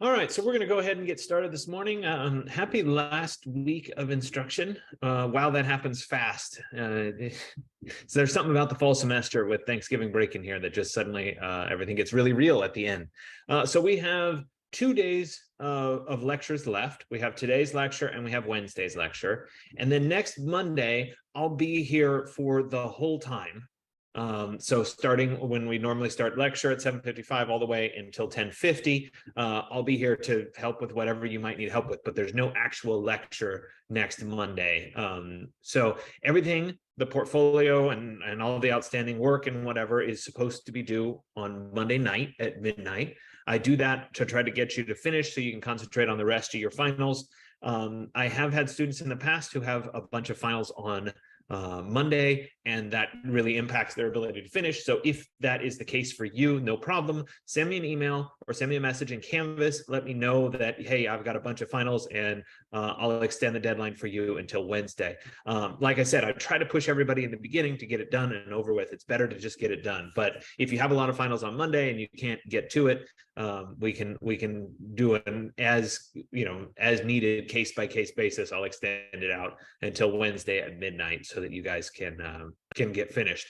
All right, so we're going to go ahead and get started this morning. Happy last week of instruction. Wow, that happens fast. So there's something about the fall semester with Thanksgiving break in here that just suddenly everything gets really real at the end. So we have 2 days of lectures left. We have today's lecture and we have Wednesday's lecture. And then next Monday, I'll be here for the whole time. So starting when we normally start lecture at 7:55 all the way until 10:50, I'll be here to help with whatever you might need help with, but there's no actual lecture next Monday. So everything, the portfolio and all the outstanding work and whatever is supposed to be due on Monday night at midnight. I do that to try to get you to finish so you can concentrate on the rest of your finals. I have had students in the past who have a bunch of finals on Monday, and that really impacts their ability to finish. So if that is the case for you, no problem. Send me an email or send me a message in Canvas. Let me know that, hey, I've got a bunch of finals and I'll extend the deadline for you until Wednesday. Like I said, I try to push everybody in the beginning to get it done and over with. It's better to just get it done. But if you have a lot of finals on Monday and you can't get to it, we can do an as needed case by case basis. I'll extend it out until Wednesday at midnight so that you guys can get finished.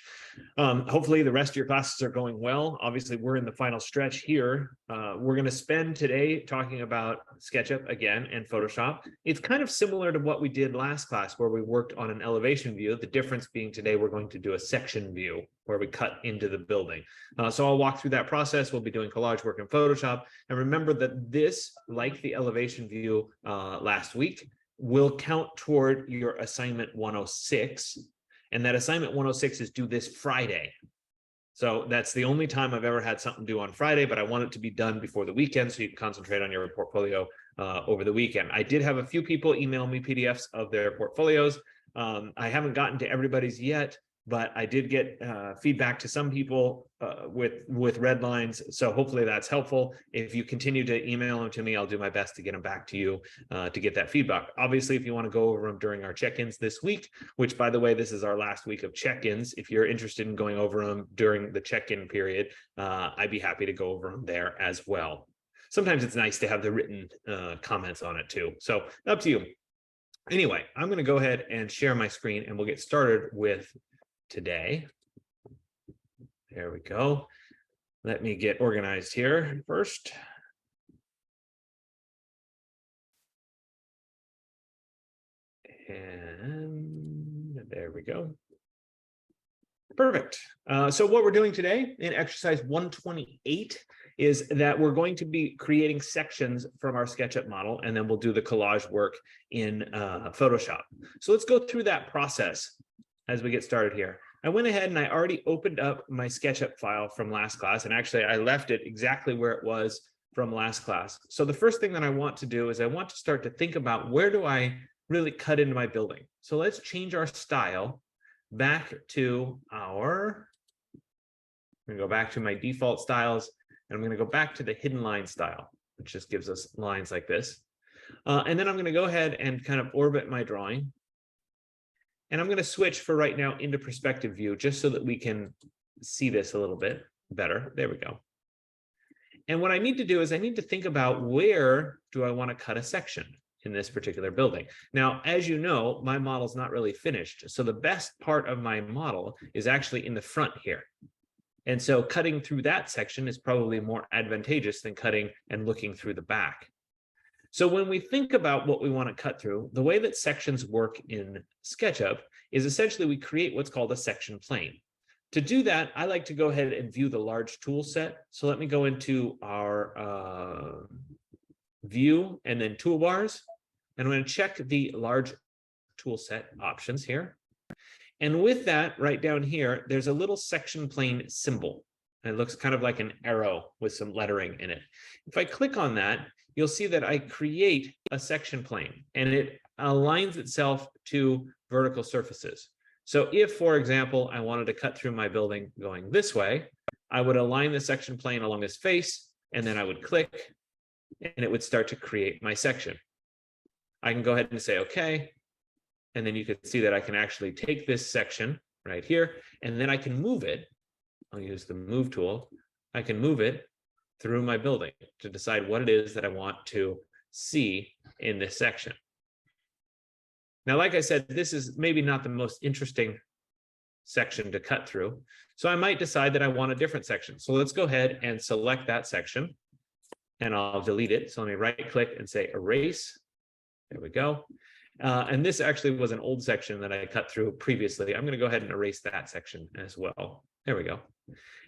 Hopefully the rest of your classes are going well. Obviously we're in the final stretch here. We're going to spend today talking about SketchUp again and Photoshop. It's kind of similar to what we did last class where we worked on an elevation view. The difference being today we're going to do a section view where we cut into the building. So I'll walk through that process. We'll be doing collage work in Photoshop. And remember that this, like the elevation view last week, will count toward your assignment 106. And that assignment 106 is due this Friday. So that's the only time I've ever had something due on Friday, but I want it to be done before the weekend so you can concentrate on your portfolio over the weekend. I did have a few people email me PDFs of their portfolios. I haven't gotten to everybody's yet, but I did get feedback to some people with red lines. So hopefully that's helpful. If you continue to email them to me, I'll do my best to get them back to you to get that feedback. Obviously, if you want to go over them during our check-ins this week, which by the way, this is our last week of check-ins. If you're interested in going over them during the check-in period, I'd be happy to go over them there as well. Sometimes it's nice to have the written comments on it too. So up to you. Anyway, I'm going to go ahead and share my screen and we'll get started with today. There we go. Let me get organized here first. And there we go. Perfect. So what we're doing today in exercise 128 is that we're going to be creating sections from our SketchUp model, and then we'll do the collage work in Photoshop. So let's go through that process as we get started here. I went ahead and I already opened up my SketchUp file from last class, and actually I left it exactly where it was from last class. So the first thing that I want to do is I want to start to think about where do I really cut into my building. So let's change our style back to I'm going to go back to my default styles, and I'm going to go back to the hidden line style, which just gives us lines like this. And then I'm going to go ahead and kind of orbit my drawing. And I'm going to switch for right now into perspective view just so that we can see this a little bit better. There we go. And what I need to do is I need to think about where do I want to cut a section in this particular building. Now, as you know, my model's not really finished. So the best part of my model is actually in the front here. And so cutting through that section is probably more advantageous than cutting and looking through the back. So when we think about what we want to cut through, the way that sections work in SketchUp is essentially we create what's called a section plane. To do that, I like to go ahead and view the large tool set. So let me go into our view and then toolbars. And I'm going to check the large tool set options here. And with that, right down here, there's a little section plane symbol. And it looks kind of like an arrow with some lettering in it. If I click on that, you'll see that I create a section plane and it aligns itself to vertical surfaces. So if, for example, I wanted to cut through my building going this way, I would align the section plane along this face, and then I would click, and it would start to create my section. I can go ahead and say, okay. And then you can see that I can actually take this section right here, and then I can move it. I'll use the move tool. I can move it through my building to decide what it is that I want to see in this section. Now, like I said, this is maybe not the most interesting section to cut through. So I might decide that I want a different section. So let's go ahead and select that section and I'll delete it. So let me right click and say erase. There we go. And this actually was an old section that I cut through previously. I'm going to go ahead and erase that section as well. There we go.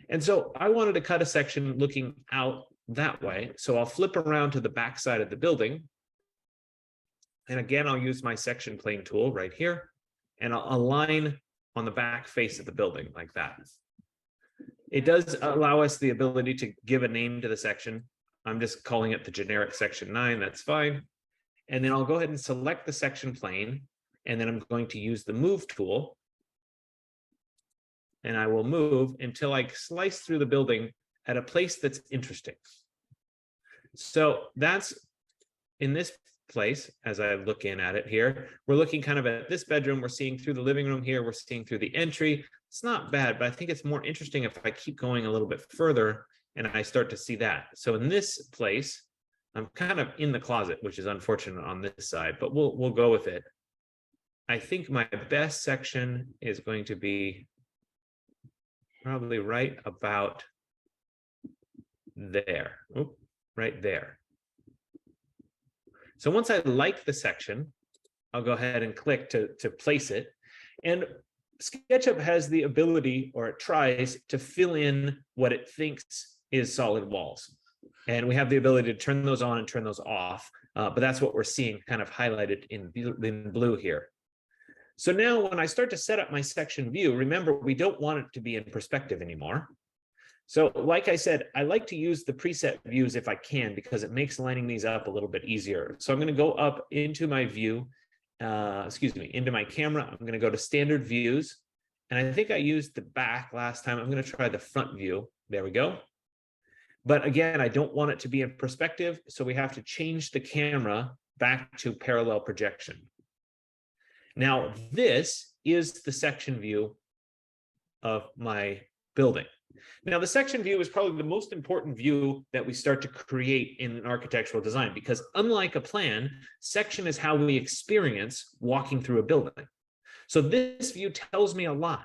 And so I wanted to cut a section looking out that way. So I'll flip around to the back side of the building. And again, I'll use my section plane tool right here, and I'll align on the back face of the building like that. It does allow us the ability to give a name to the section. I'm just calling it the generic section 9. That's fine. And then I'll go ahead and select the section plane, and then I'm going to use the move tool. And I will move until I slice through the building at a place that's interesting. So that's in this place. As I look in at it here, we're looking kind of at this bedroom. We're seeing through the living room here. We're seeing through the entry. It's not bad, but I think it's more interesting if I keep going a little bit further and I start to see that. So in this place, I'm kind of in the closet, which is unfortunate on this side, but we'll go with it. I think my best section is going to be probably right about there. Oop, right there. So once I like the section, I'll go ahead and click to place it. And SketchUp has the ability, or it tries to fill in what it thinks is solid walls. And we have the ability to turn those on and turn those off. But that's what we're seeing kind of highlighted in blue here. So now when I start to set up my section view, remember, we don't want it to be in perspective anymore. So like I said, I like to use the preset views if I can, because it makes lining these up a little bit easier. So I'm going to go up into my view, into my camera. I'm going to go to standard views. And I think I used the back last time. I'm going to try the front view. There we go. But again, I don't want it to be in perspective. So we have to change the camera back to parallel projection. Now, this is the section view of my building. Now, the section view is probably the most important view that we start to create in an architectural design, because unlike a plan, section is how we experience walking through a building. So this view tells me a lot.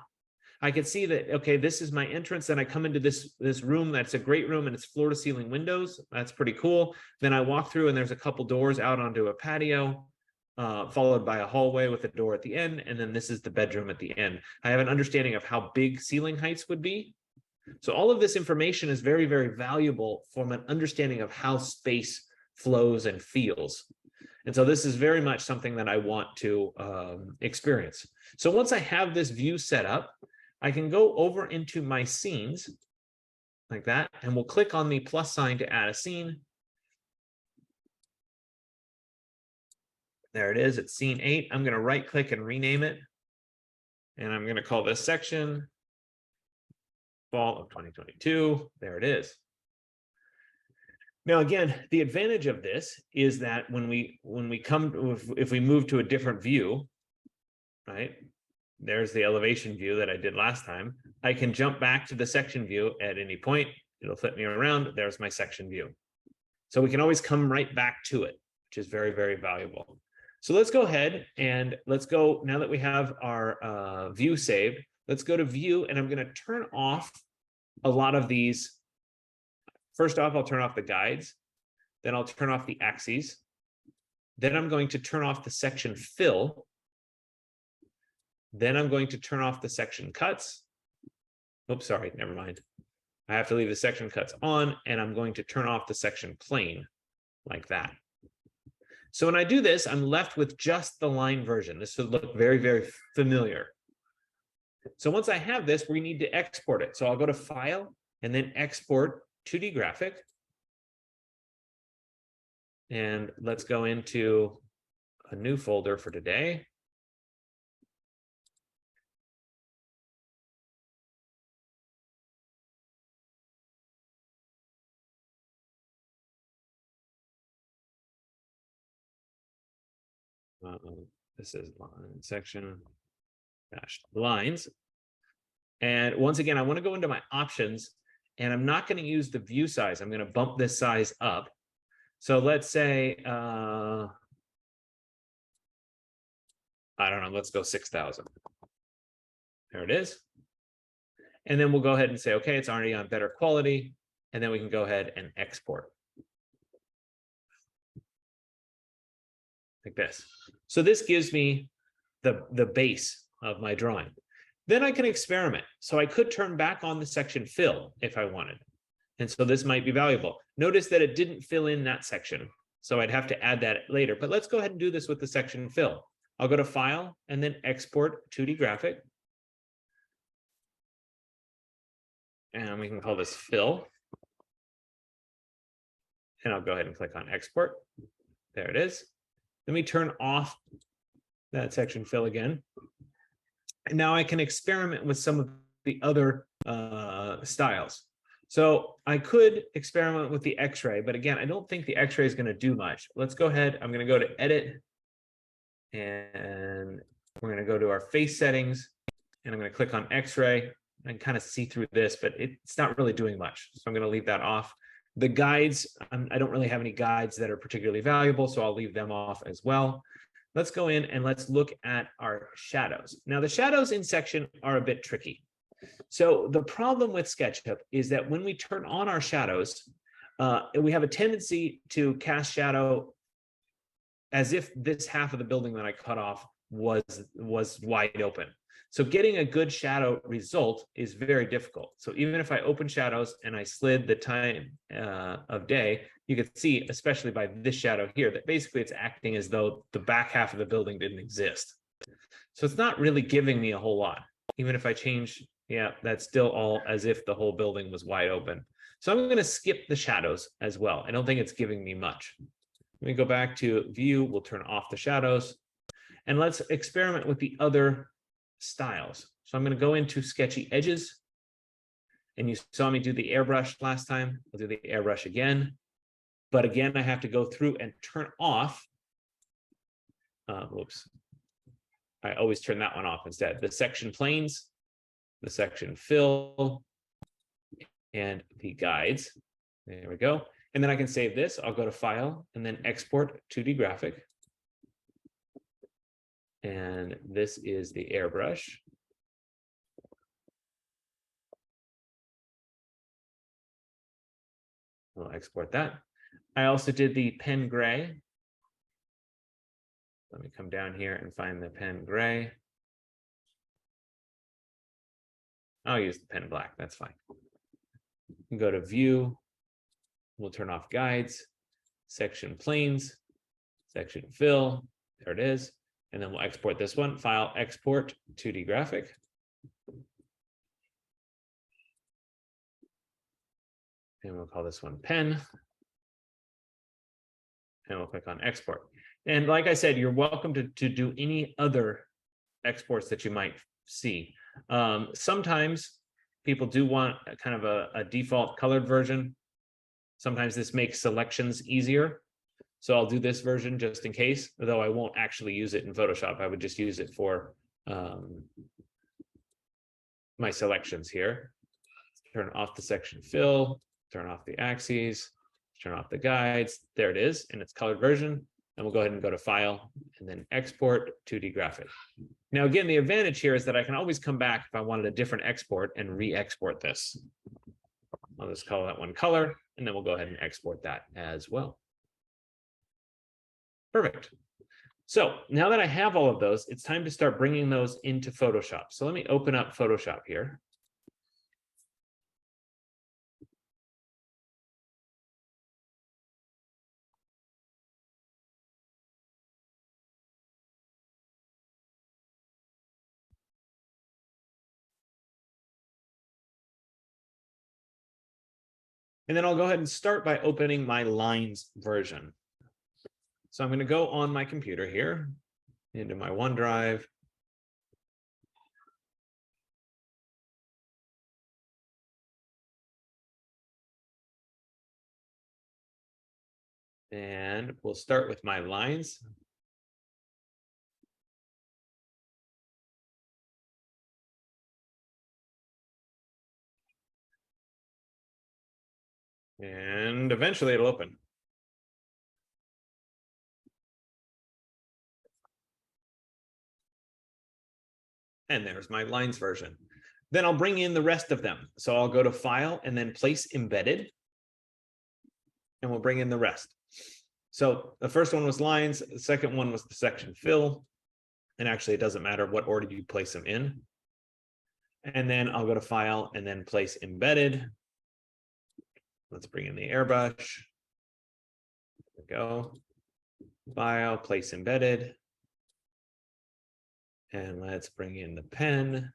I can see that, okay, this is my entrance. Then I come into this room. That's a great room, and it's floor to ceiling windows. That's pretty cool. Then I walk through and there's a couple doors out onto a patio, followed by a hallway with a door at the end. And then this is the bedroom at the end. I have an understanding of how big ceiling heights would be. So all of this information is very, very valuable from an understanding of how space flows and feels. And so this is very much something that I want to experience. So once I have this view set up, I can go over into my scenes like that, and we'll click on the plus sign to add a scene. There it is. It's scene 8. I'm going to right click and rename it. And I'm going to call this section fall of 2022. There it is. Now, again, the advantage of this is that when we come, if we move to a different view, right? There's the elevation view that I did last time. I can jump back to the section view at any point. It'll flip me around. There's my section view. So we can always come right back to it, which is very, very valuable. So let's go ahead and let's go, now that we have our view saved, let's go to view, and I'm going to turn off a lot of these. First off, I'll turn off the guides. Then I'll turn off the axes. Then I'm going to turn off the section fill. Then I'm going to turn off the section cuts. Oops, sorry, never mind. I have to leave the section cuts on, and I'm going to turn off the section plane like that. So when I do this, I'm left with just the line version. This would look very, very familiar. So once I have this, we need to export it. So I'll go to File and then Export 2D Graphic. And let's go into a new folder for today. This is line section dash lines. And once again, I want to go into my options, and I'm not going to use the view size. I'm going to bump this size up. So let's say, I don't know, let's go 6,000. There it is. And then we'll go ahead and say, okay, it's already on better quality. And then we can go ahead and export. Like this. So this gives me the base of my drawing. Then I can experiment. So I could turn back on the section fill if I wanted. And so this might be valuable. Notice that it didn't fill in that section. So I'd have to add that later. But let's go ahead and do this with the section fill. I'll go to File and then Export 2D Graphic. And we can call this fill. And I'll go ahead and click on Export. There it is. Let me turn off that section fill again. And now I can experiment with some of the other styles. So I could experiment with the X-ray, but again, I don't think the X-ray is going to do much. Let's go ahead. I'm going to go to Edit, and we're going to go to our face settings, and I'm going to click on X-ray and kind of see through this, but it's not really doing much. So I'm going to leave that off. The guides, I don't really have any guides that are particularly valuable, so I'll leave them off as well. Let's go in and let's look at our shadows. Now, the shadows in section are a bit tricky. So the problem with SketchUp is that when we turn on our shadows, we have a tendency to cast shadow as if this half of the building that I cut off was wide open. So getting a good shadow result is very difficult. So even if I open shadows and I slid the time of day, you can see, especially by this shadow here, that basically it's acting as though the back half of the building didn't exist. So it's not really giving me a whole lot. Even if I change, yeah, that's still all as if the whole building was wide open. So I'm going to skip the shadows as well. I don't think it's giving me much. Let me go back to View. We'll turn off the shadows. And let's experiment with the other styles. So I'm going to go into Sketchy Edges. And you saw me do the airbrush last time. I'll do the airbrush again. But again, I have to go through and turn off. Whoops. I always turn that one off instead. The section planes, the section fill, and the guides. There we go. And then I can save this. I'll go to File and then Export 2D Graphic. And this is the airbrush. I'll export that. I also did the pen gray. Let me come down here and find the pen gray. I'll use the pen black, that's fine. Go to View. We'll turn off guides, section planes, section fill. There it is. And then we'll export this one. File, Export 2D Graphic. And we'll call this one pen. And we'll click on Export. And like I said, you're welcome to do any other exports that you might see. Sometimes people do want kind of a default colored version. Sometimes this makes selections easier. So I'll do this version just in case, although I won't actually use it in Photoshop. I would just use it for my selections here. Turn off the section fill, turn off the axes, turn off the guides. There it is in its colored version. And we'll go ahead and go to File and then Export 2D Graphic. Now, again, the advantage here is that I can always come back if I wanted a different export and re-export this. I'll just call that one color, and then we'll go ahead and export that as well. Perfect. So now that I have all of those, it's time to start bringing those into Photoshop. So let me open up Photoshop here. And then I'll go ahead and start by opening my lines version. So I'm going to go on my computer here into my OneDrive. And we'll start with my lines. And eventually it'll open. And there's my lines version. Then I'll bring in the rest of them. So I'll go to File and then Place Embedded. And we'll bring in the rest. So the first one was lines. The second one was the section fill. And actually, it doesn't matter what order you place them in. And then I'll go to File and then Place Embedded. Let's bring in the airbrush. There we go. File, Place Embedded. And let's bring in the pen.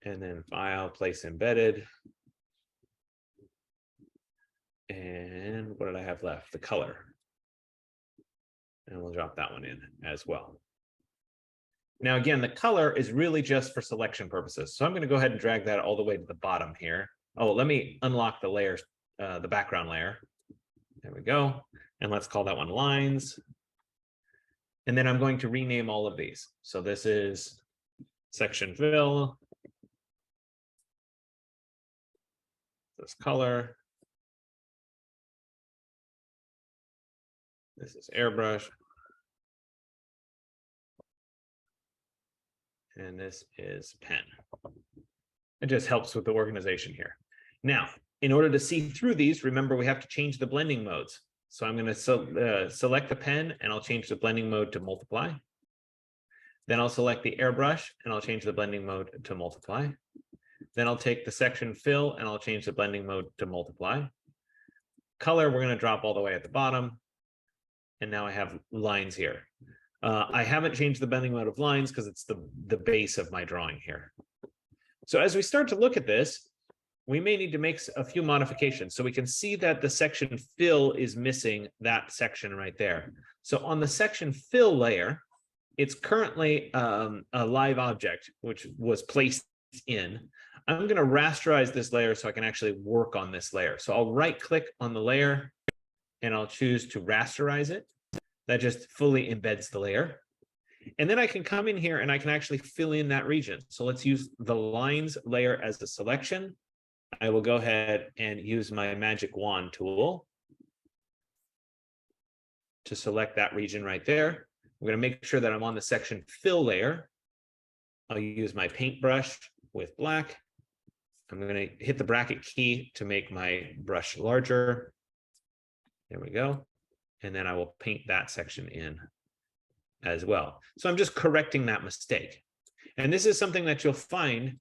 And then File, Place Embedded. And what did I have left? The color. And we'll drop that one in as well. Now, again, the color is really just for selection purposes. So I'm going to go ahead and drag that all the way to the bottom here. Oh, let me unlock the layers, the background layer. There we go. And let's call that one lines. And then I'm going to rename all of these. So this is section fill. This color. This is airbrush. And this is pen. It just helps with the organization here. Now, in order to see through these, remember we have to change the blending modes. So I'm going to select the pen and I'll change the blending mode to multiply. Then I'll select the airbrush and I'll change the blending mode to multiply. Then I'll take the section fill and I'll change the blending mode to multiply. Color, we're going to drop all the way at the bottom. And now I have lines here. I haven't changed the blending mode of lines because it's the base of my drawing here. So as we start to look at this, we may need to make a few modifications. So we can see that the section fill is missing that section right there. So on the section fill layer, it's currently a live object, which was placed in. I'm going to rasterize this layer so I can actually work on this layer. So I'll right click on the layer and I'll choose to rasterize it. That just fully embeds the layer. And then I can come in here and I can actually fill in that region. So let's use the lines layer as a selection. I will go ahead and use my magic wand tool to select that region right there. I'm going to make sure that I'm on the section fill layer. I'll use my paintbrush with black. I'm going to hit the bracket key to make my brush larger. There we go. And then I will paint that section in as well. So I'm just correcting that mistake. And this is something that you'll find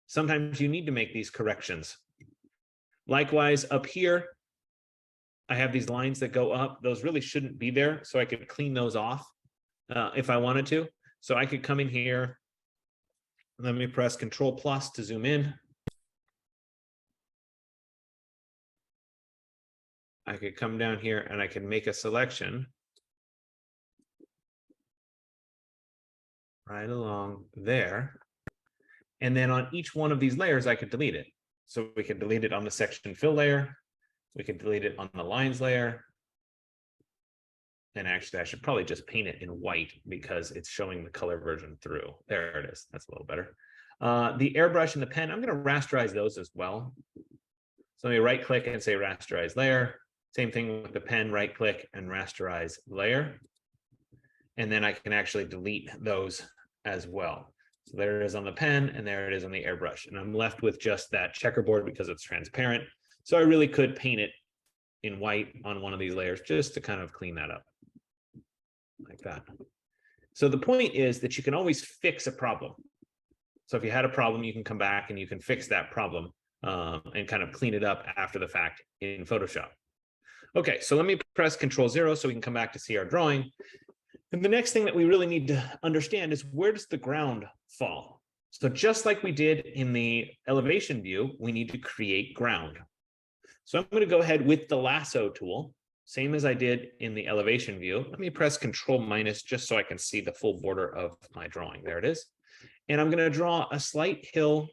sometimes you need to make these corrections. Likewise, up here, I have these lines that go up. Those really shouldn't be there. So I could clean those off if I wanted to. So I could come in here. Let me press Control+ to zoom in. I could come down here and I can make a selection right along there. And then on each one of these layers, I could delete it. So we could delete it on the section fill layer. We could delete it on the lines layer. And actually, I should probably just paint it in white because it's showing the color version through. There it is. That's a little better. The airbrush and the pen, I'm going to rasterize those as well. So let me right click and say rasterize layer. Same thing with the pen, right click and rasterize layer. And then I can actually delete those as well. So there it is on the pen and there it is on the airbrush. And I'm left with just that checkerboard because it's transparent. So I really could paint it in white on one of these layers just to kind of clean that up like that. So the point is that you can always fix a problem. So if you had a problem, you can come back and you can fix that problem and kind of clean it up after the fact in Photoshop. Okay, so let me press Control-0 so we can come back to see our drawing. And the next thing that we really need to understand is where does the ground fall? So just like we did in the elevation view, we need to create ground. So I'm going to go ahead with the lasso tool, same as I did in the elevation view. Let me press Control- just so I can see the full border of my drawing. There it is. And I'm going to draw a slight hill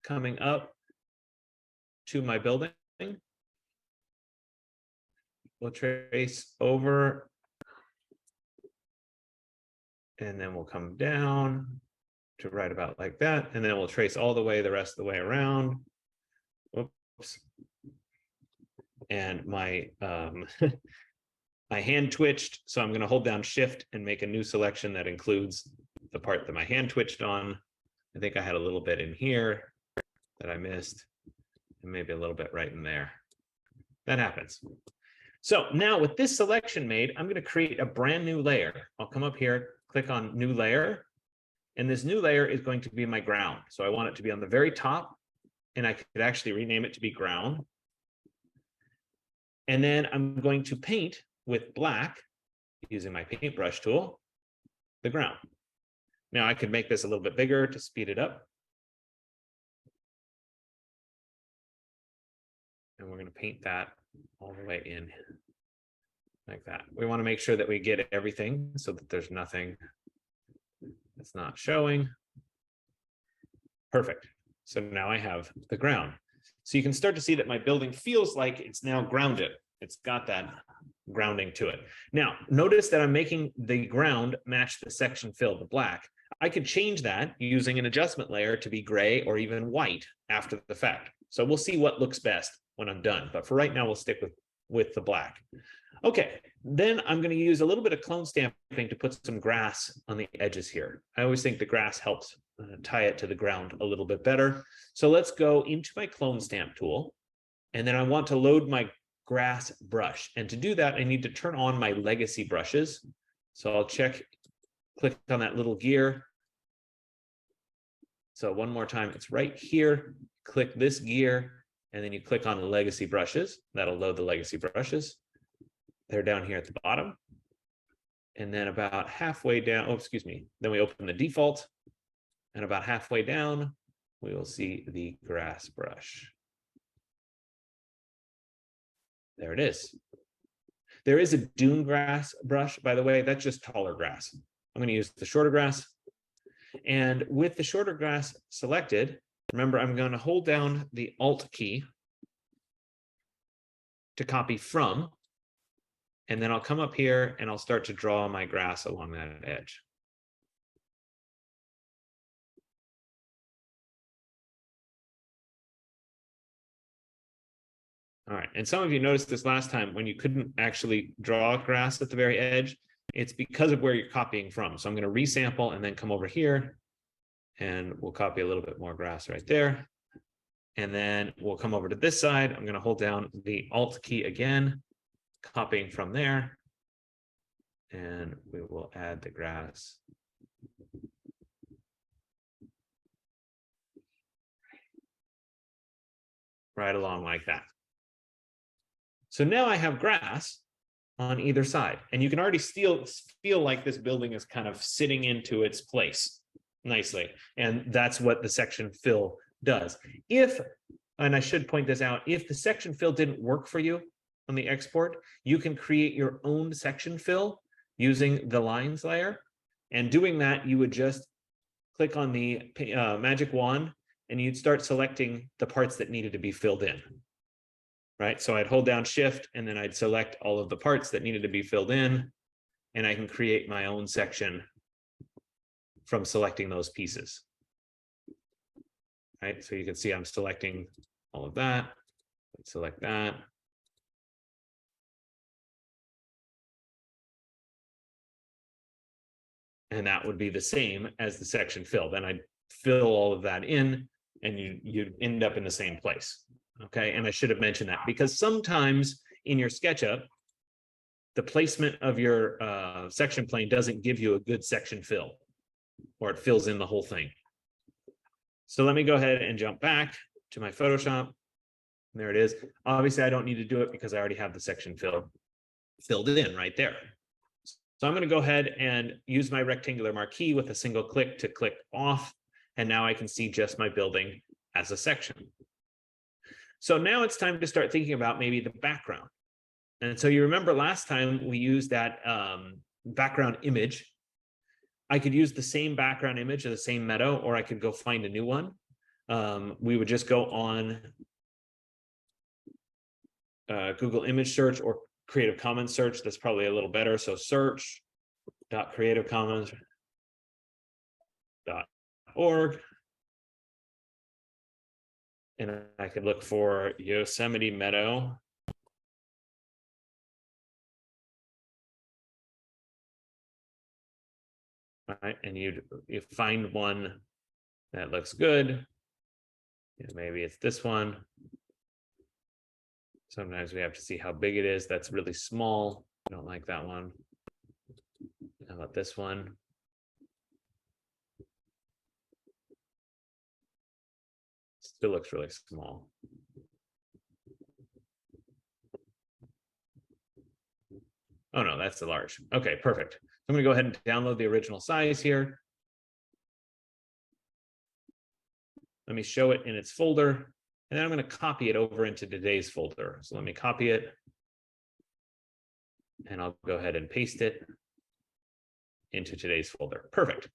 coming up to my building. We'll trace over. And then we'll come down. to right about like that. And then we'll trace all the way the rest of the way around. Oops. And my my hand twitched, so I'm going to hold down Shift and make a new selection that includes the part that my hand twitched on. I think I had a little bit in here that I missed, and maybe a little bit right in there. That happens. So now with this selection made, I'm going to create a brand new layer. I'll come up here, click on New Layer, and this new layer is going to be my ground. So I want it to be on the very top, and I could actually rename it to be Ground. And then I'm going to paint with black, using my paintbrush tool, the ground. Now I could make this a little bit bigger to speed it up. And we're going to paint that all the way in like that. We want to make sure that we get everything so that there's nothing that's not showing. Perfect. So now I have the ground. So you can start to see that my building feels like it's now grounded. It's got that grounding to it. Now, notice that I'm making the ground match the section fill, the black. I could change that using an adjustment layer to be gray or even white after the fact. So we'll see what looks best when I'm done. But for right now, we'll stick with the black. Okay, then I'm going to use a little bit of clone stamping to put some grass on the edges here. I always think the grass helps tie it to the ground a little bit better. So let's go into my clone stamp tool. And then I want to load my grass brush. And to do that, I need to turn on my legacy brushes. So I'll click on that little gear. So one more time, it's right here. Click this gear, and then you click on the legacy brushes. That'll load the legacy brushes. They're down here at the bottom. And then about halfway down, then we open the default. And about halfway down, we will see the grass brush. There it is. There is a dune grass brush, by the way, that's just taller grass. I'm going to use the shorter grass. And with the shorter grass selected, remember, I'm going to hold down the Alt key to copy from, and then I'll come up here and I'll start to draw my grass along that edge. All right, and some of you noticed this last time when you couldn't actually draw grass at the very edge. It's because of where you're copying from. So I'm going to resample and then come over here and we'll copy a little bit more grass right there. And then we'll come over to this side. I'm going to hold down the Alt key again, copying from there. And we will add the grass. Right along like that. So now I have grass on either side, and you can already feel like this building is kind of sitting into its place nicely. And that's what the section fill does. And I should point this out, if the section fill didn't work for you on the export, you can create your own section fill using the lines layer. And doing that, you would just click on the magic wand and you'd start selecting the parts that needed to be filled in. Right, so I'd hold down Shift and then I'd select all of the parts that needed to be filled in, and I can create my own section from selecting those pieces. Right, so you can see I'm selecting all of that. Let's select that. And that would be the same as the section fill. Then I'd fill all of that in, and you'd end up in the same place. Okay, and I should have mentioned that because sometimes in your SketchUp, the placement of your section plane doesn't give you a good section fill, or it fills in the whole thing. So let me go ahead and jump back to my Photoshop. There it is. Obviously, I don't need to do it because I already have the section filled in right there. So I'm going to go ahead and use my rectangular marquee with a single click to click off. And now I can see just my building as a section. So now it's time to start thinking about maybe the background. And so you remember last time we used that background image. I could use the same background image of the same meadow, or I could go find a new one. We would just go on Google image search or Creative Commons search. That's probably a little better. So search.creativecommons.com. .org. And I could look for Yosemite Meadow. Right, and you find one that looks good. Maybe it's this one. Sometimes we have to see how big it is. That's really small. I don't like that one. How about this one? Still looks really small. Oh no, that's the large. Okay, perfect. I'm going to go ahead and download the original size here. Let me show it in its folder, and then I'm going to copy it over into today's folder. So let me copy it, and I'll go ahead and paste it into today's folder. Perfect.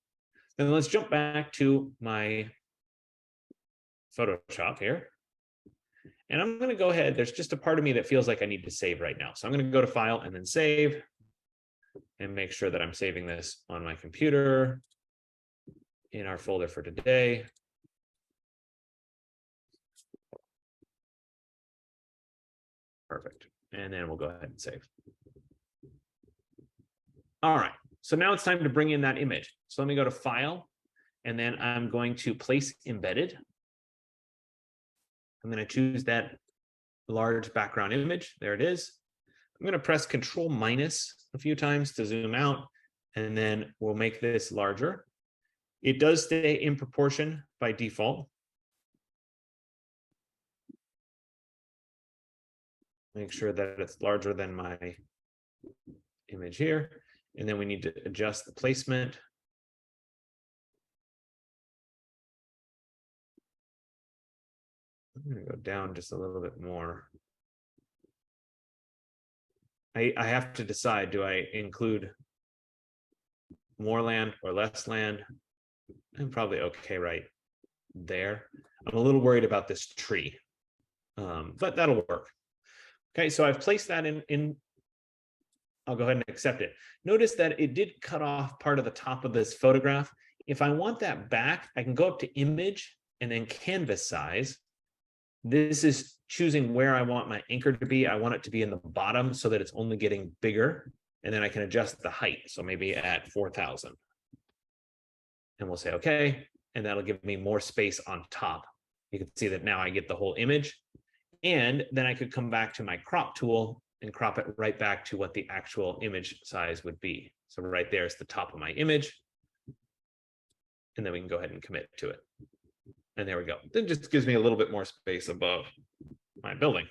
Then let's jump back to my Photoshop here. And I'm going to go ahead. There's just a part of me that feels like I need to save right now. So I'm going to go to File and then Save, and make sure that I'm saving this on my computer in our folder for today. Perfect. And then we'll go ahead and save. All right. So now it's time to bring in that image. So let me go to File, and then I'm going to Place Embedded. I'm going to choose that large background image. There it is. I'm going to press Control- a few times to zoom out, and then we'll make this larger. It does stay in proportion by default. Make sure that it's larger than my image here. And then we need to adjust the placement. I'm going to go down just a little bit more. I have to decide, do I include more land or less land? I'm probably okay right there. I'm a little worried about this tree, but that'll work. Okay, so I've placed that in. I'll go ahead and accept it. Notice that it did cut off part of the top of this photograph. If I want that back, I can go up to Image and then Canvas Size. This is choosing where I want my anchor to be. I want it to be in the bottom so that it's only getting bigger. And then I can adjust the height. So maybe at 4,000. And we'll say, okay. And that'll give me more space on top. You can see that now I get the whole image. And then I could come back to my crop tool and crop it right back to what the actual image size would be. So right there is the top of my image. And then we can go ahead and commit to it. And there we go. It just gives me a little bit more space above my building.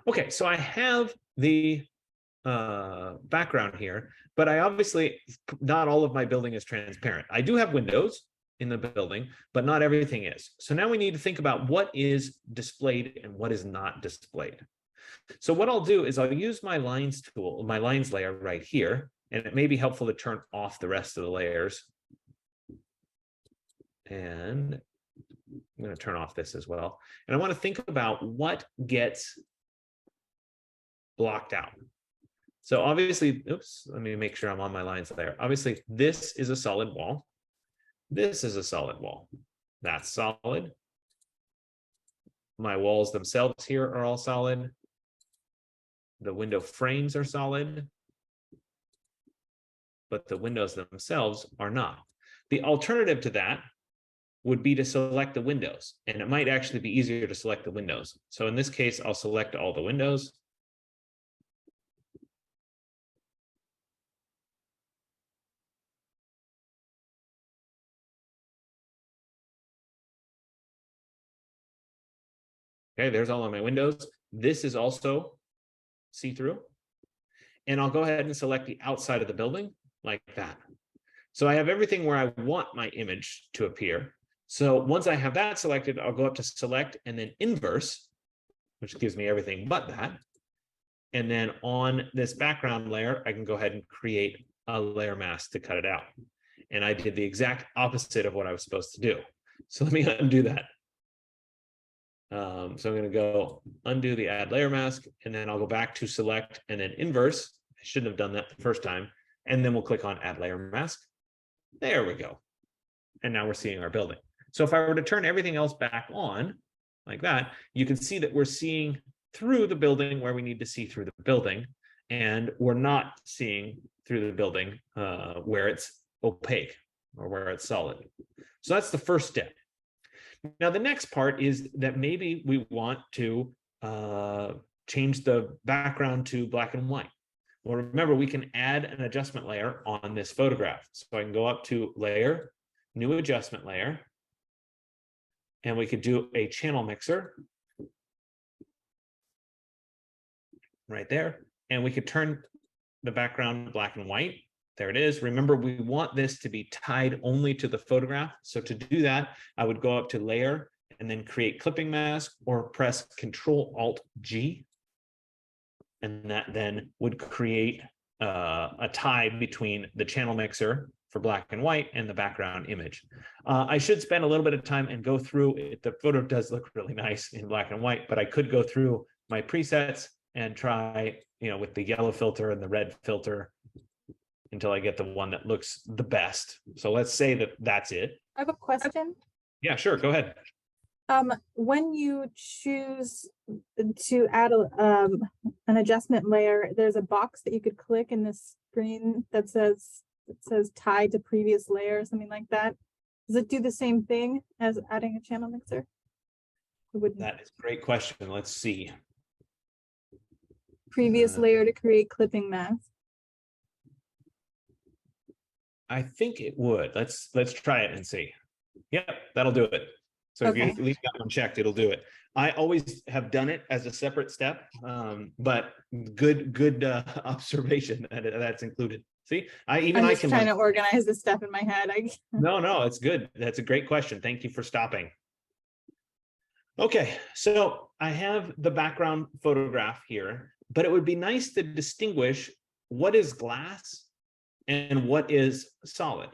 Okay, so I have the background here, but I obviously, not all of my building is transparent. I do have windows in the building, but not everything is. So now we need to think about what is displayed and what is not displayed. So what I'll do is I'll use my lines tool, my lines layer right here, and it may be helpful to turn off the rest of the layers. And I'm going to turn off this as well. And I want to think about what gets blocked out. So obviously, oops, let me make sure I'm on my lines layer. Obviously, this is a solid wall. This is a solid wall. That's solid. My walls themselves here are all solid. The window frames are solid, but the windows themselves are not. The alternative to that would be to select the windows, and it might actually be easier to select the windows. So in this case, I'll select all the windows. Okay, there's all of my windows. This is also see-through. And I'll go ahead and select the outside of the building like that. So I have everything where I want my image to appear. So once I have that selected, I'll go up to Select and then Inverse, which gives me everything but that. And then on this background layer, I can go ahead and create a layer mask to cut it out. And I did the exact opposite of what I was supposed to do. So let me undo that. So I'm going to go undo the add layer mask, and then I'll go back to select and then inverse. I shouldn't have done that the first time. And then we'll click on add layer mask. There we go. and now we're seeing our building. So if I were to turn everything else back on like that, you can see that we're seeing through the building where we need to see through the building, and we're not seeing through the building where it's opaque or where it's solid. So that's the first step. Now, the next part is that maybe we want to change the background to black and white. Well, remember, we can add an adjustment layer on this photograph. So I can go up to Layer, New Adjustment Layer, and we could do a channel mixer right there. And we could turn the background black and white. There it is. Remember, we want this to be tied only to the photograph. So to do that, I would go up to Layer and then create Clipping Mask, or press Control-Alt-G. And that then would create a tie between the channel mixer for black and white and the background image. I should spend a little bit of time and go through it. The photo does look really nice in black and white, but I could go through my presets and try, with the yellow filter and the red filter until I get the one that looks the best. So let's say that that's it. I have a question. Yeah, sure. Go ahead. When you choose to add an adjustment layer, there's a box that you could click in this screen that says tied to previous layer or something like that. Does it do the same thing as adding a channel mixer? That is a great question. Let's see. Previous layer to create clipping mask. I think it would. Let's try it and see. Yep, that'll do it. So Okay. if you leave that one checked, it'll do it. I always have done it as a separate step, but good observation that that's included. See, I just trying to organize the stuff in my head. No, it's good. That's a great question. Thank you for stopping. Okay, so I have the background photograph here, but it would be nice to distinguish what is glass and what is solid.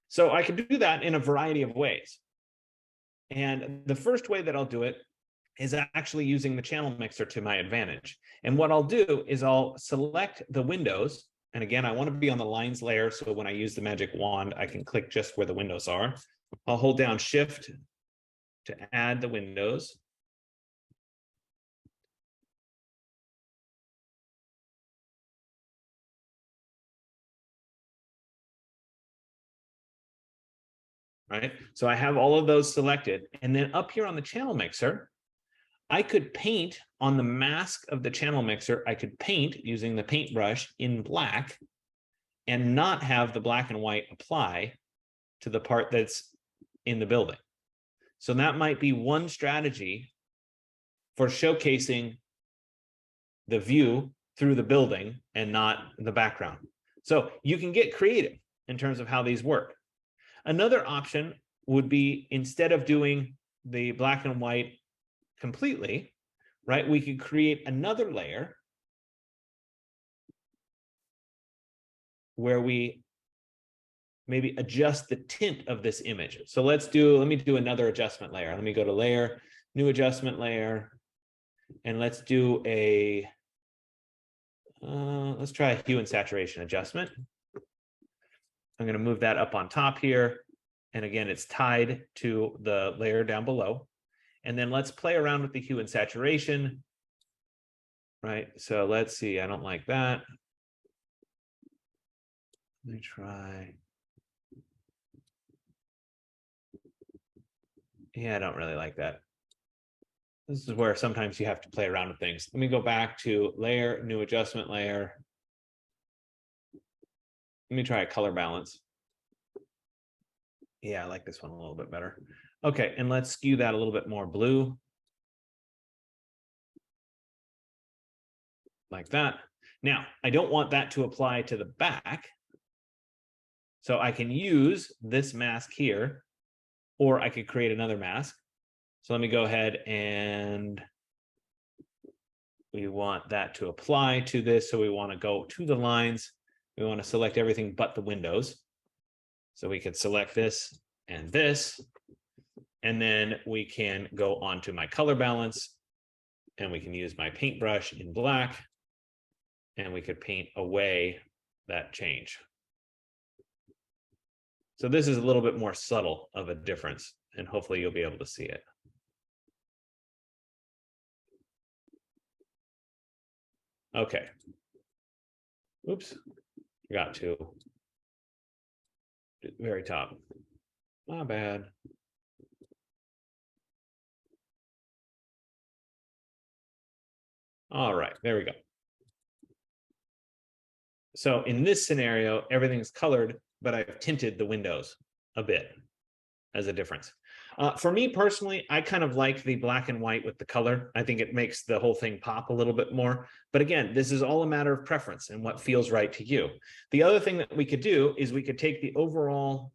So I can do that in a variety of ways. And the first way that I'll do it is actually using the channel mixer to my advantage. And what I'll do is I'll select the windows. And again, I want to be on the lines layer. So when I use the magic wand, I can click just where the windows are. I'll hold down Shift to add the windows. Right? So I have all of those selected. And then up here on the channel mixer, I could paint on the mask of the channel mixer. I could paint using the paintbrush in black and not have the black and white apply to the part that's in the building. So that might be one strategy for showcasing the view through the building and not the background. So you can get creative in terms of how these work. Another option would be, instead of doing the black and white completely, right, we could create another layer where we maybe adjust the tint of this image. So let me do another adjustment layer. Let me go to Layer, New Adjustment Layer, and let's do let's try a hue and saturation adjustment. I'm going to move that up on top here. And again, it's tied to the layer down below. And then let's play around with the hue and saturation. Right. So let's see. I don't like that. Let me try. Yeah, I don't really like that. This is where sometimes you have to play around with things. Let me go back to Layer, New Adjustment Layer. Let me try a color balance. Yeah, I like this one a little bit better. Okay, and let's skew that a little bit more blue. Like that. Now, I don't want that to apply to the back. So I can use this mask here, or I could create another mask. So let me go ahead, and we want that to apply to this. So we want to go to the lines. We want to select everything but the windows. So we could select this, and then we can go on to my color balance, and we can use my paintbrush in black, and we could paint away that change. So this is a little bit more subtle of a difference, and hopefully you'll be able to see it. Okay. Oops, forgot to. Very top. Not bad. All right, there we go. So in this scenario, everything's colored, but I've tinted the windows a bit as a difference. For me personally, I kind of like the black and white with the color. I think it makes the whole thing pop a little bit more. But again, this is all a matter of preference and what feels right to you. The other thing that we could do is we could take the overall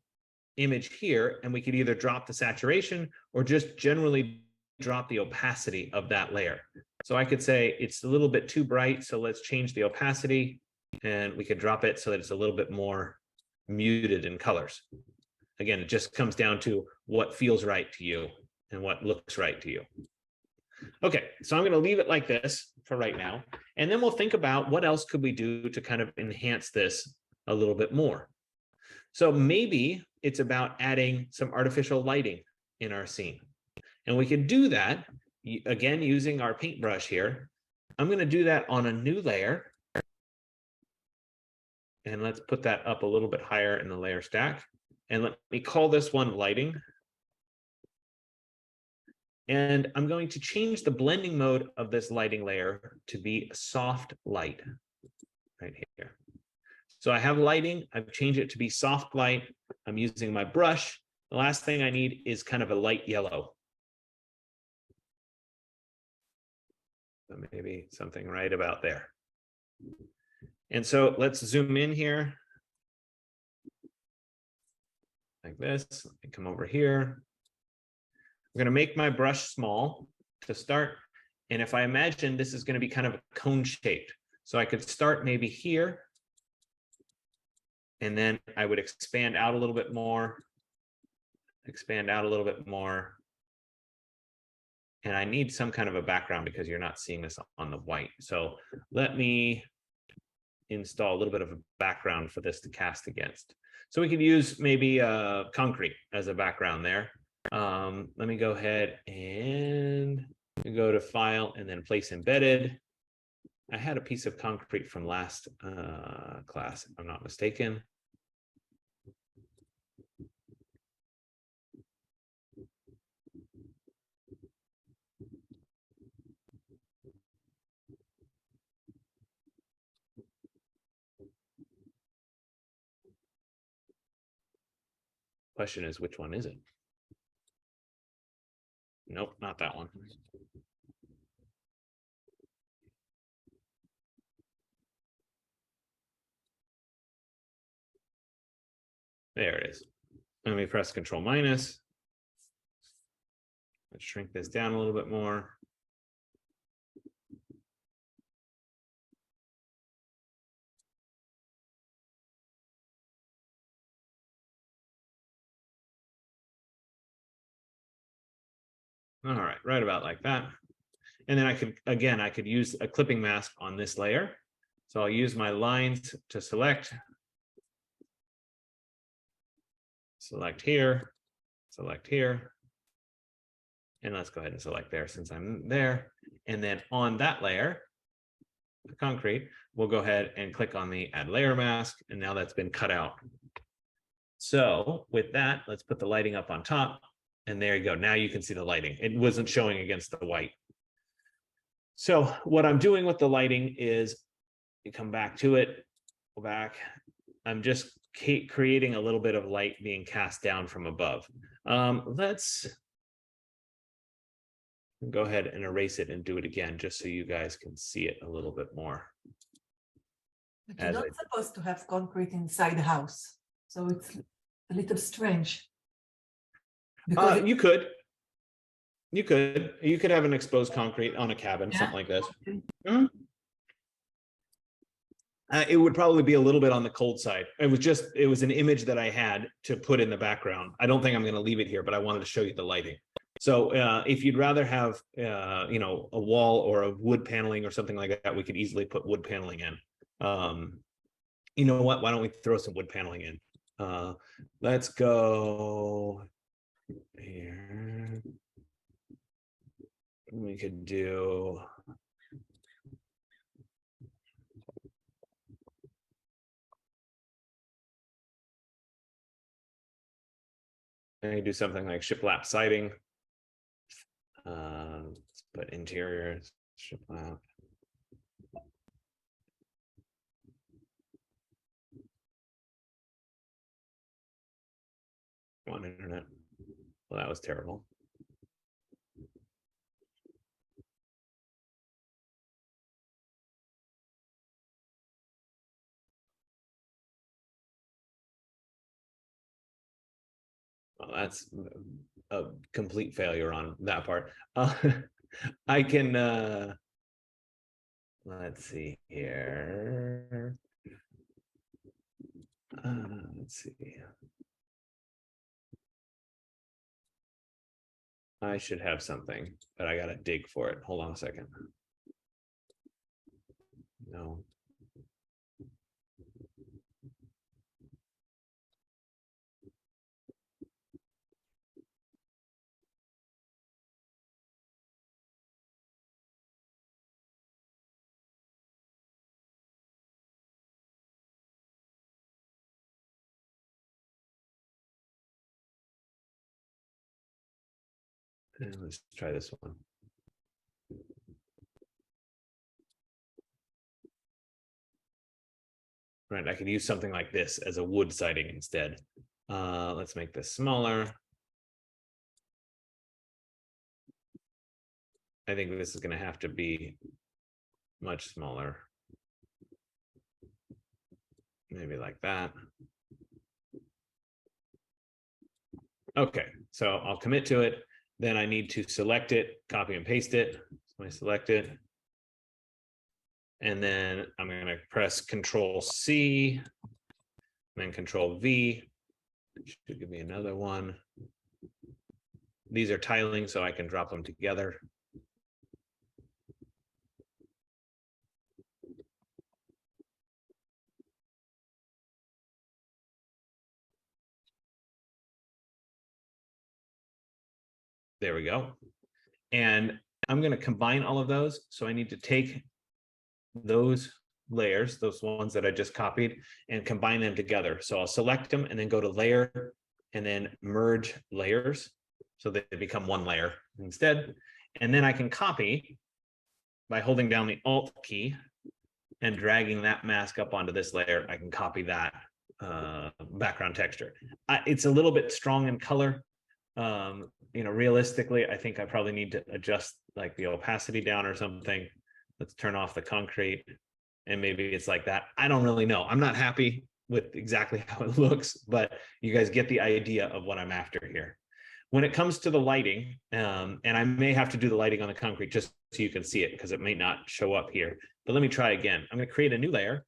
image here and we could either drop the saturation or just generally drop the opacity of that layer. So I could say it's a little bit too bright, so let's change the opacity and we could drop it so that it's a little bit more muted in colors. Again, it just comes down to what feels right to you and what looks right to you. Okay, so I'm going to leave it like this for right now, and then we'll think about what else could we do to kind of enhance this a little bit more. So maybe it's about adding some artificial lighting in our scene. And we can do that, again, using our paintbrush here. I'm going to do that on a new layer. And let's put that up a little bit higher in the layer stack. And let me call this one lighting. And I'm going to change the blending mode of this lighting layer to be soft light right here. So I have lighting, I've changed it to be soft light. I'm using my brush. The last thing I need is kind of a light yellow. So maybe something right about there. And so let's zoom in here. Like this, and come over here. I'm going to make my brush small to start. And if I imagine this is going to be kind of cone shaped, so I could start maybe here. And then I would expand out a little bit more, expand out a little bit more. And I need some kind of a background because you're not seeing this on the white. So let me install a little bit of a background for this to cast against. So we could use maybe concrete as a background there. Let me go ahead and go to File and then Place Embedded. I had a piece of concrete from last class, if I'm not mistaken. Question is, which one is it? Nope, not that one. There it is. Let me press Control minus. Let's shrink this down a little bit more. All right, right about like that. And then I could use a clipping mask on this layer. So I'll use my lines to select here, select here. And let's go ahead and select there since I'm there. And then on that layer, the concrete, we'll go ahead and click on the add layer mask. And now that's been cut out. So with that, let's put the lighting up on top. And there you go. Now you can see the lighting. It wasn't showing against the white. So what I'm doing with the lighting is you come back to it, go back. I'm just creating a little bit of light being cast down from above. Let's go ahead and erase it and do it again, just so you guys can see it a little bit more. But you're not supposed to have concrete inside the house, so it's a little strange. You could have an exposed concrete on a cabin, something like this. Mm-hmm. It would probably be a little bit on the cold side. It was an image that I had to put in the background. I don't think I'm going to leave it here, but I wanted to show you the lighting. So if you'd rather have, you know, a wall or a wood paneling or something like that, we could easily put wood paneling in. You know what? Why don't we throw some wood paneling in? Let's go here. We could do something like shiplap siding. Let's put interior shiplap. Come on, internet. Well, that was terrible. Well, that's a complete failure on that part. I can, let's see here. Let's see. I should have something, but I gotta dig for it. Hold on a second. No. Let's try this one. Right, I could use something like this as a wood siding instead. Let's make this smaller. I think this is going to have to be much smaller. Maybe like that. Okay, so I'll commit to it. Then I need to select it, copy and paste it. So I select it. And then I'm going to press Control C, then Control V. Should give me another one. These are tiling, so I can drop them together. There we go. And I'm going to combine all of those. So I need to take those layers, those ones that I just copied, and combine them together. So I'll select them and then go to layer and then merge layers so that they become one layer instead. And then I can copy by holding down the Alt key and dragging that mask up onto this layer. I can copy that background texture. It's a little bit strong in color. You know, realistically, I think I probably need to adjust like the opacity down or something. Let's turn off the concrete and maybe it's like that. I don't really know. I'm not happy with exactly how it looks, but you guys get the idea of what I'm after here. When it comes to the lighting, and I may have to do the lighting on the concrete just so you can see it because it may not show up here, but let me try again. I'm going to create a new layer.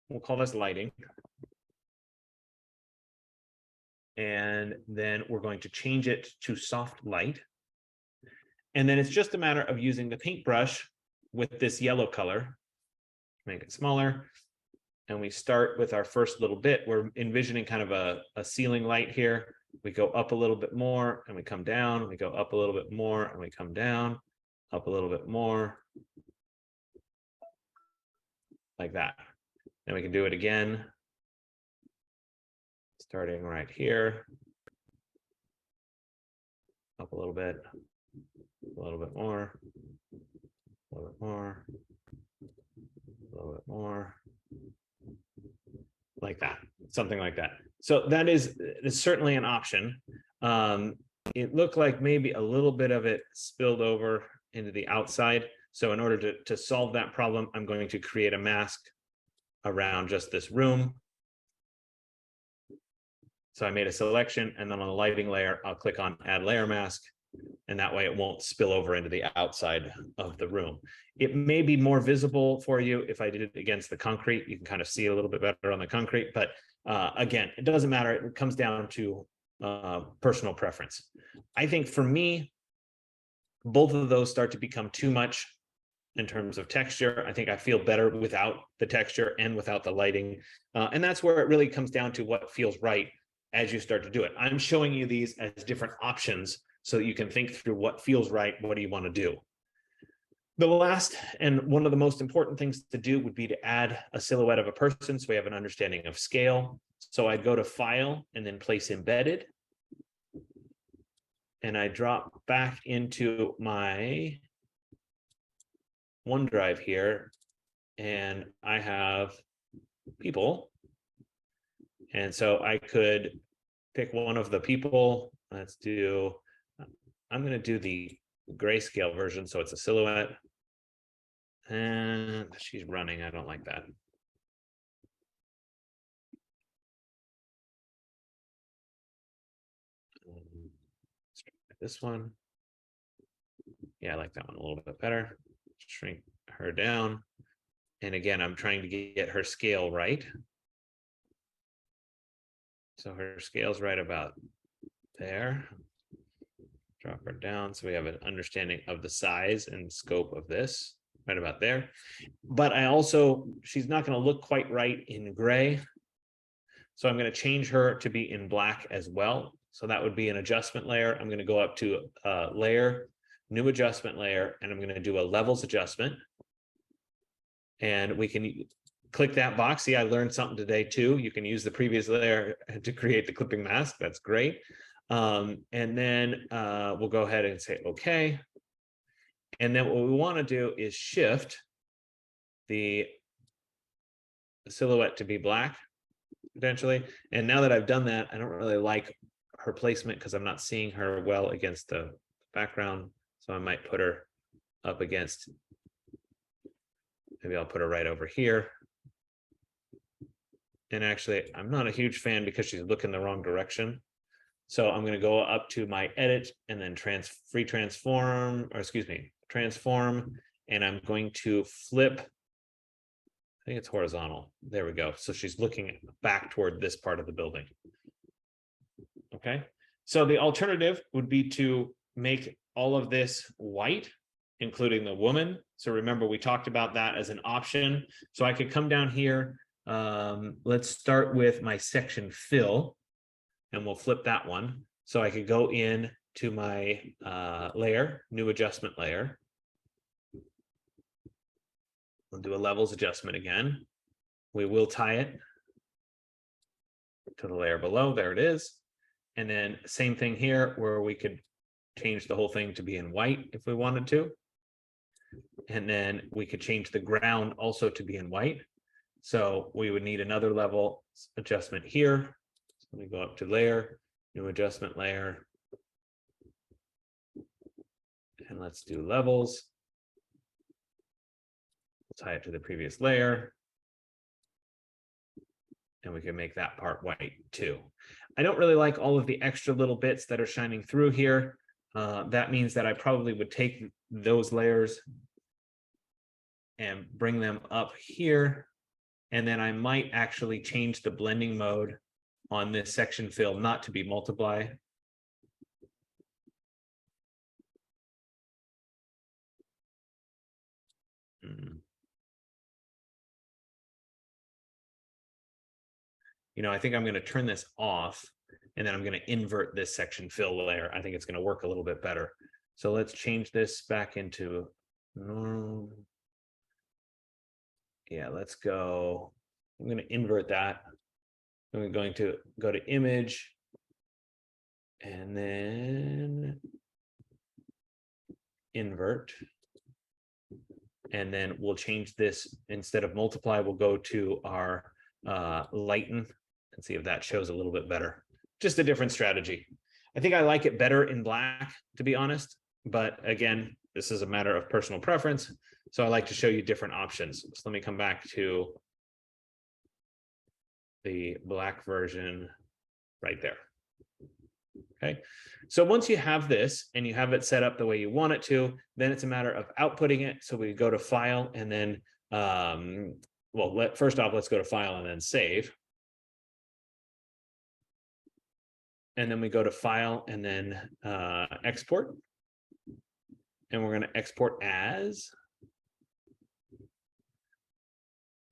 We'll call this lighting. And then we're going to change it to soft light. And then it's just a matter of using the paintbrush with this yellow color, make it smaller. And we start with our first little bit. We're envisioning kind of a ceiling light here. We go up a little bit more and we come down. We go up a little bit more and we come down, up a little bit more. Like that. And we can do it again. Starting right here. Up a little bit more, a little bit more, a little bit more, like that, something like that. So that is certainly an option. It looked like maybe a little bit of it spilled over into the outside. So in order to solve that problem, I'm going to create a mask around just this room. So I made a selection, and then on the lighting layer, I'll click on Add Layer Mask, and that way it won't spill over into the outside of the room. It may be more visible for you if I did it against the concrete. You can kind of see a little bit better on the concrete, but again, it doesn't matter. It comes down to personal preference. I think for me, both of those start to become too much in terms of texture. I think I feel better without the texture and without the lighting. And that's where it really comes down to what feels right as you start to do it. I'm showing you these as different options so that you can think through what feels right, what do you want to do. The last and one of the most important things to do would be to add a silhouette of a person so we have an understanding of scale. So I'd go to File and then Place Embedded. And I drop back into my OneDrive here, and I have people. And so I could pick one of the people. Let's do, I'm going to do the grayscale version, so it's a silhouette. And she's running. I don't like that. Let's try this one. Yeah, I like that one a little bit better. Shrink her down. And again, I'm trying to get her scale right. So her scale's right about there. Drop her down so we have an understanding of the size and scope of this, right about there. But I also, she's not going to look quite right in gray. So I'm going to change her to be in black as well. So that would be an adjustment layer. I'm going to go up to layer, new adjustment layer, and I'm going to do a levels adjustment. And we can click that box. See, I learned something today too. You can use the previous layer to create the clipping mask. That's great. And then we'll go ahead and say, okay. And then what we want to do is shift the silhouette to be black, potentially. And now that I've done that, I don't really like her placement because I'm not seeing her well against the background. So I might put her up against, maybe I'll put her right over here. And actually, I'm not a huge fan because she's looking the wrong direction. So I'm going to go up to my edit and then transform, and I'm going to flip. I think it's horizontal. There we go. So she's looking back toward this part of the building. Okay. So the alternative would be to make all of this white, including the woman. So remember, we talked about that as an option. So I could come down here. Let's start with my section fill, and we'll flip that one. So I could go in to my layer, new adjustment layer. We'll do a levels adjustment again. We will tie it to the layer below. There it is. And then same thing here, where we could change the whole thing to be in white if we wanted to. And then we could change the ground also to be in white. So we would need another level adjustment here. So we go up to layer, new adjustment layer. And let's do levels. We'll tie it to the previous layer. And we can make that part white too. I don't really like all of the extra little bits that are shining through here. That means that I probably would take those layers and bring them up here. And then I might actually change the blending mode on this section fill not to be multiply. You know, I think I'm going to turn this off, and then I'm going to invert this section fill layer. I think it's going to work a little bit better. So let's change this back into normal. Yeah, let's go. I'm going to invert that. I'm going to go to image, and then invert. And then we'll change this, instead of multiply, we'll go to our lighten and see if that shows a little bit better. Just a different strategy. I think I like it better in black, to be honest. But again, this is a matter of personal preference. So I like to show you different options. So let me come back to the black version right there. Okay, so once you have this and you have it set up the way you want it to, then it's a matter of outputting it. So we go to File and then, first off, let's go to File and then Save. And then we go to File and then Export. And we're going to export as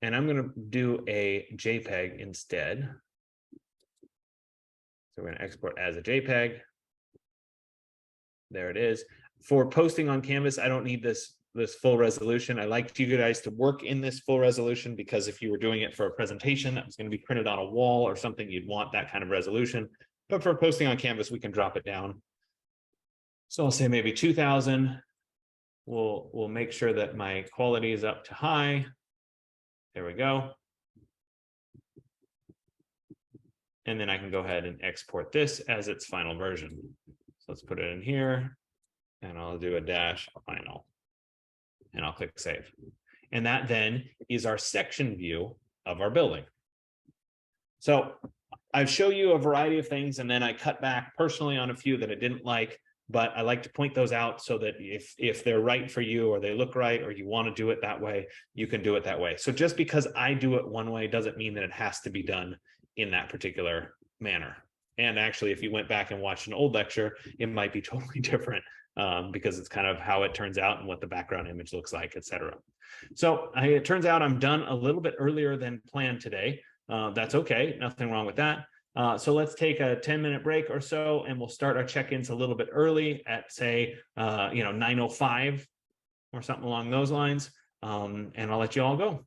and I'm going to do a JPEG instead. So we're going to export as a JPEG. There it is. For posting on Canvas, I don't need this full resolution. I like you guys to work in this full resolution because if you were doing it for a presentation that was going to be printed on a wall or something, you'd want that kind of resolution. But for posting on Canvas, we can drop it down. So I'll say maybe 2000. We'll make sure that my quality is up to high. There we go. And then I can go ahead and export this as its final version. So let's put it in here and I'll do a dash final and I'll click save. And that then is our section view of our building. So I've shown you a variety of things and then I cut back personally on a few that I didn't like, but I like to point those out so that if they're right for you or they look right or you want to do it that way, you can do it that way. So just because I do it one way doesn't mean that it has to be done in that particular manner. And actually, if you went back and watched an old lecture, it might be totally different because it's kind of how it turns out and what the background image looks like, etc. So it turns out I'm done a little bit earlier than planned today. That's okay, nothing wrong with that. So let's take a 10-minute break or so, and we'll start our check-ins a little bit early at say, 9:05 or something along those lines. And I'll let you all go.